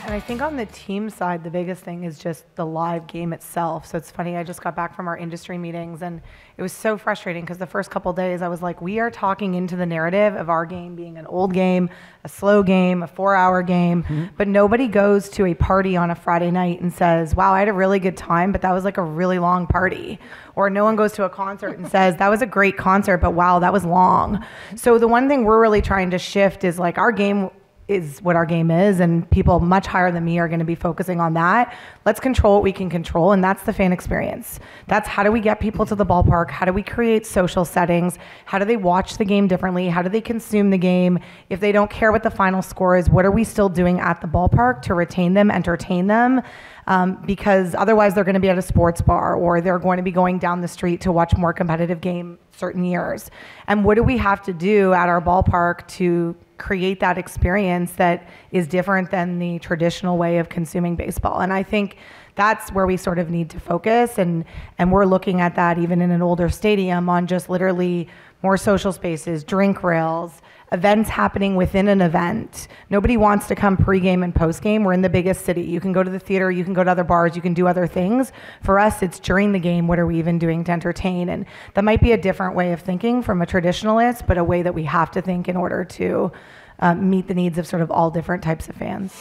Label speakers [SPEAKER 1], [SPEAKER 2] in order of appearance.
[SPEAKER 1] And I think on the team side, the biggest thing is just the live game itself. So it's funny, I just got back from our industry meetings and it was so frustrating because the first couple of days I was like, we are talking into the narrative of our game being an old game, a slow game, a 4-hour game, but nobody goes to a party on a Friday night and says, wow, I had a really good time, but that was like a really long party. Or no one goes to a concert and says, that was a great concert, but wow, that was long. So the one thing we're really trying to shift is like our game is what our game is, and people much higher than me are going to be focusing on that. Let's control what we can control, and that's the fan experience. That's how do we get people to the ballpark? How do we create social settings? How do they watch the game differently? How do they consume the game? If they don't care what the final score is, what are we still doing at the ballpark to retain them, entertain them? Because otherwise they're going to be at a sports bar or they're going to be going down the street to watch more competitive game certain years. And what do we have to do at our ballpark to create that experience that is different than the traditional way of consuming baseball? And I think that's where we sort of need to focus, and we're looking at that even in an older stadium on just literally more social spaces, drink rails, events happening within an event. Nobody wants to come pregame and postgame. We're in the biggest city. You can go to the theater, you can go to other bars, you can do other things. For us, it's during the game, what are we even doing to entertain? And that might be a different way of thinking from a traditionalist, but a way that we have to think in order to meet the needs of sort of all different types of fans.